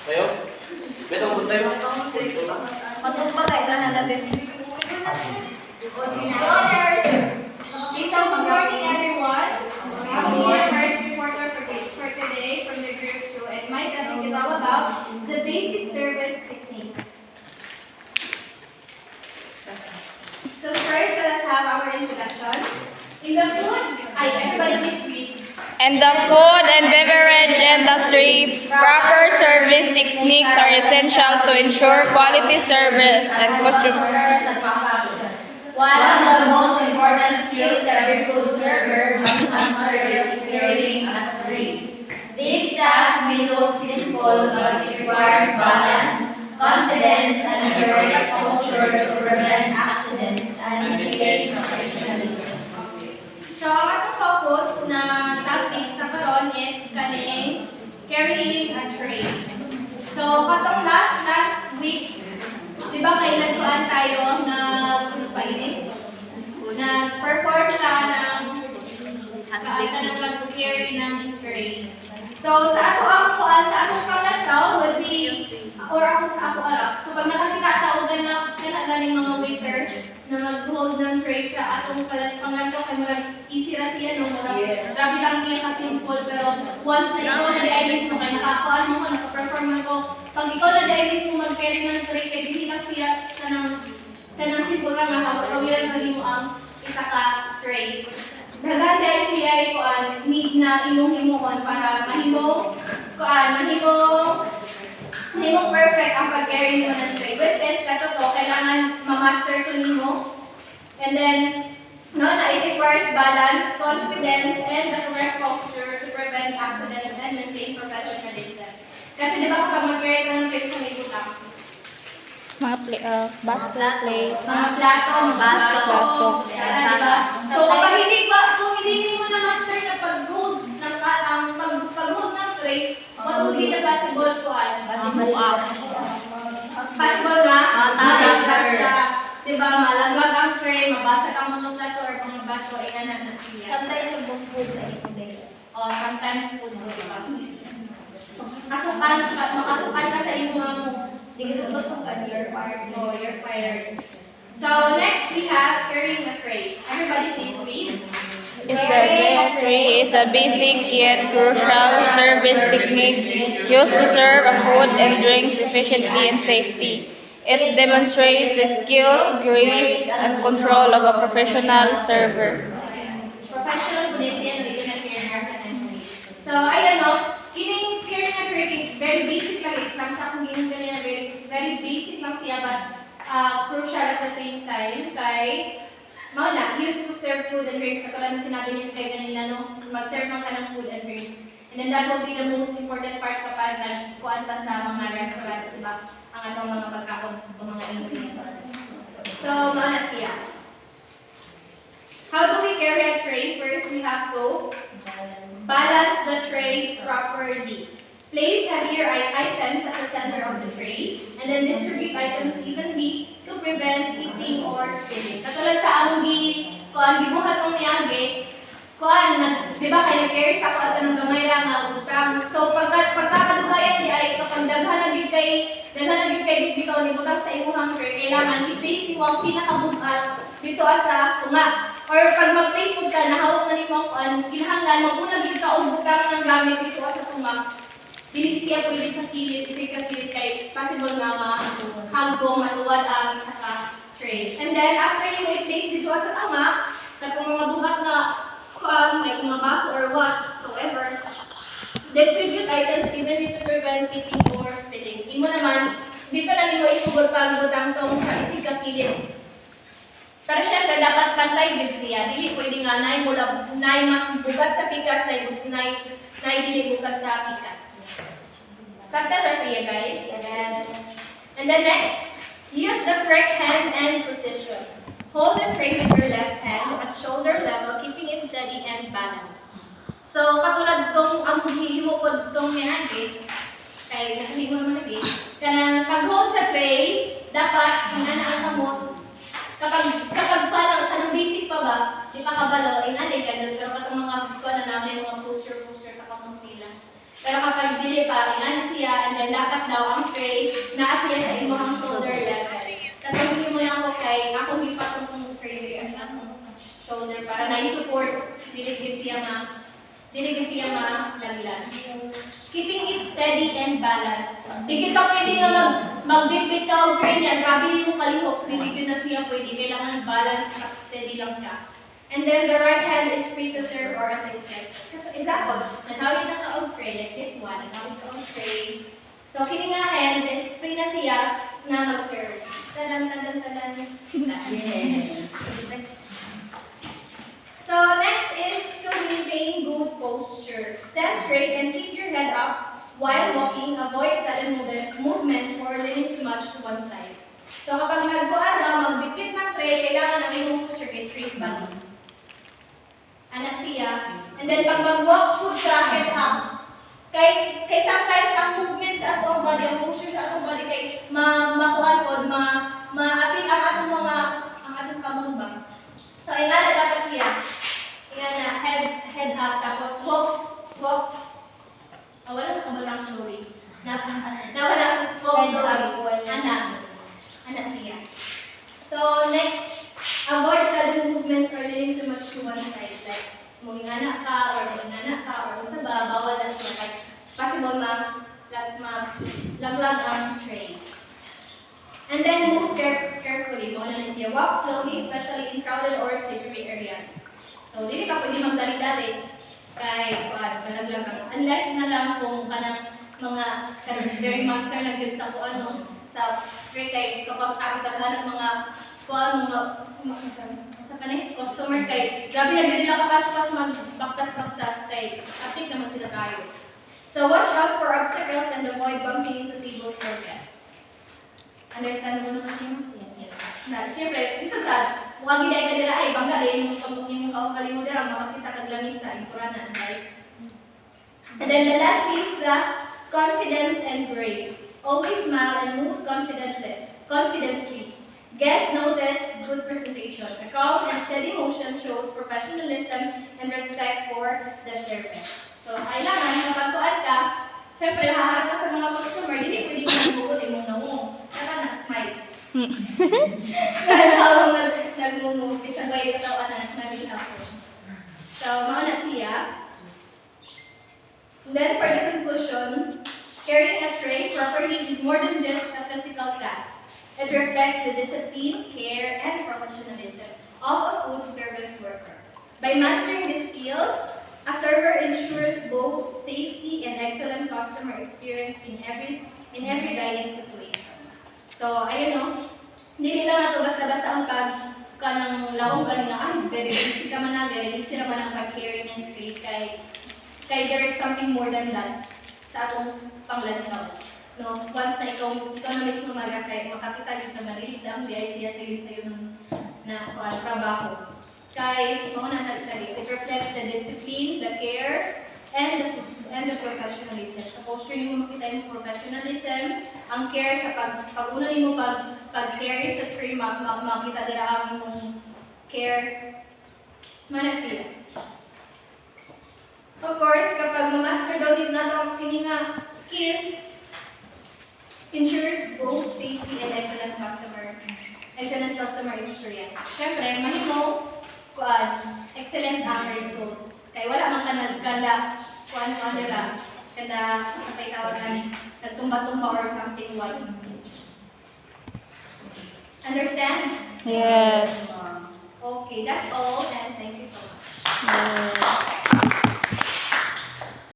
Kayo? Betong buntay mo? Matupag ay nahanapin. Daughters! Good morning, everyone. I'll be your first reporter for today from the group 2, and my topic is all about the basic service technique. So first, let us have our introduction. In the food, everybody please read. In the food and beverage industry, proper service techniques are essential to ensure quality service and customer. One of the most important skills every food server must master is grading at 3. This task may look simple, but it requires balance, confidence, and a correct posture to prevent accidents and maintain professionalism. So, ang atong focus na topic sa karon is kaning carrying a tray. So, katong last week, di ba kay nagkuhan tayo na nag-perform ka ng pag-carry ng tray. So, sa atong pangatao would be, or sa ako arap. So, pag nakakita tao na galing mga waiters na mag-hold ng tray sa atong pangatao, kay marag easy ra siya, no? Grabe lang niya ka-simple, pero once na ikaw na di-ay mismo, kay nakakuhaan mo ko, nakaperform ko, pag ikaw na di-ay mismo mag-carry ng tray, kay hindi lang siya kanang simple lang na kawiran mo ang isa ka tray. Dagan dahil siya ay need na imuhimuon para mahimong perfect ang pag-carry mo ng tray, which is katoto, kailangan ma-master ko nimo. And then, it requires balance, confidence, and the correct posture to prevent accidents and maintain professionalism. Kasi di ba kapag mag-carry ka ng tray sa may butang, Mga baso, plate. mga plato, baso. So, kapag kung hindi mo na master na pag-hold ng tray, what would be the possible kuan? Possible na? Siya. Diba, malagwag ang tray, mabasag ang mga plato or mga baso, inganap na siya. Sometimes yung buong food ay ito. Sometimes food mo, diba? Makasukan ka sa imong Hindi ko gusto kung your part. you're fired. So next we have carrying a tray. Everybody please read. Serving a tray is a basic yet crucial service technique used to serve food and drinks efficiently and safely. It demonstrates the skills, grace, and control of a professional server. Professional police yan, dito na carrying. So ayan no, kining carrying a tray very basic lang. It's lang sa kung ginang ganyan na very basic lang siya but crucial at the same time kay used to serve food and drinks. Katulad ng sinabi niyo kay kanina, no? Mag-serve ka ng food and drinks. And then that will be the most important part kapag nagkuhan ka sa mga restaurants, diba? Ang atong mga pagkaon sa mga ingredients. So, mauna siya. How do we carry a tray? First, we have to balance the tray properly. Place heavier items at the center of the tray, and then distribute items evenly to prevent tipping or spilling. Katulad sa among gibuhat ng niage, di ba kay nag-carry sa ako ng gamay lang utang. So pagkakadugayan di ay kapag daghan na gid kay bibitaw ni butang sa imong tray, kailangan i-place mo ang pinakabugat dito sa tunga. Or pag mag-place mo ka, nahawak na nimo ang kinahanglan maguna gid ka og butang ng gamit dito sa tunga. Dili siya pwede sa kilid, kay possible nga mahagbong, matuwad ang isa ka tray. And then, after you i-place dito sa tama, katong mga buhat na like mga baso or whatsoever, distribute items evenly to prevent tipping or spilling. Imo naman, dito na nimo isugod pagbutang tong sa isig ka kilid. Pero syempre, dapat pantay din siya. Dili pwede nga nay mas bugat sa pikas, nay dili bugat sa pikas. Sakta na siya, guys? Yes. And then next, use the correct hand and position. Hold the tray with your left hand at shoulder level, keeping it steady and balanced. So, katulad tong ang hihimo po itong niagi, kay nakahimo naman lagi, kanang pag-hold sa tray, dapat ang ang kamot, kapag kanang basic pa ba, di pa kabalo, inalay ka doon, pero katong mga namin, mga posture sa kamot nila. Pero kapag dili pa, inana siya, and then then dapat daw ang tray naa siya sa imong shoulder level. Katong hindi mo lang ako kay ako gipat kong tray as akong shoulder para na-support dili gid siya malaglag. Keeping it steady and balanced. Di ka pwede nga magbitbit ka og tray niya, grabe di mo kalihok, dili gid na siya pwede, kailangan balance at steady lang ka. And then the right hand is free to serve or assist guests. Example, natawid na ka og tray like this one, natawid ka og tray. So kini nga hand is free na siya na mag-serve. Tadan. So next is to maintain good posture. Stand straight and keep your head up while walking. Avoid sudden movements or leaning too much to one side. So kapag magbuan na, magbitbit ng tray, kailangan ang iyong posture kay straight body. Ana siya. And then pag mag-walk, shoot ka, head up. Kay sometimes ang movement sa atong body, ang posture sa atong body kay makuan pod, ma-apil ang atong kamong ba. So ingana dapat siya. Ingana head up tapos walks. Wala ka lang slowly. Nawala walks slowly. Ana siya. So next, avoid sudden movements or leaning too much to one side. Like mungingana ka or sa bawal na siya. Like possible laglag ang tray. And then move carefully. Walk slowly, especially in crowded or slippery areas. So, dili ka pwede magdali-dali kay malaglag ka. Unless na lang kung kanang mga very master na good sa sa tray kay kapag daghan mga customer kay grabe na gid nila kapas-pas magbaktas-baktas kay update naman sila kayo. So, watch out for obstacles and avoid bumping into tables or guests. Understandable naman yun? Yes. Na, siyempre, isang sad, mukhang giday ka dira ay, bangga rin yung kaugali mo dira, makapita kag langis sa ikuranan, right? And then the last is the confidence and grace. Always smile and move confidently. Guests notice good presentation. A calm and steady motion shows professionalism and respect for the service. So, kailangan, kapag tuan ka, siyempre, haharap ka sa mga customer, hindi pwede ka nagbukod, imong na mo. Dapat naka-smile. Habang nag-move, isang way katawan na, smile ako. So, mga na siya. Then, for the conclusion, carrying a tray properly is more than just a physical task. It reflects the discipline, care, and professionalism of a food service worker. By mastering this skill, a server ensures both safety and excellent customer experience in every dining situation. So, ayun no, hindi lang na ito basta-basta ang kanang laong ganyan, ay, very busy ka man na, very busy naman ang pag-carry ng tray kay there is something more than that sa atong panglantaw. No, once na ikaw na mismo magkakay, makakita dito na maliit lang, liay siya sa'yo na trabaho. Kay, mga nagtali, it reflects the discipline, the care, and the professionalism. Sa posture niyo makita yung professionalism, ang care sa pag-una niyo pag-carry sa tray, makita dira ang imong care. Mana sila. Of course, kapag ma-master daw dito na itong kininga skill, ensures both safety and excellent customer experience. Siyempre, mahimo excellent ang result. Kaya wala man ka nagkanda nila kada sabay tawagan nagtumba-tumba or something what. Understand? Yes. Okay, that's all and thank you so much. Yes.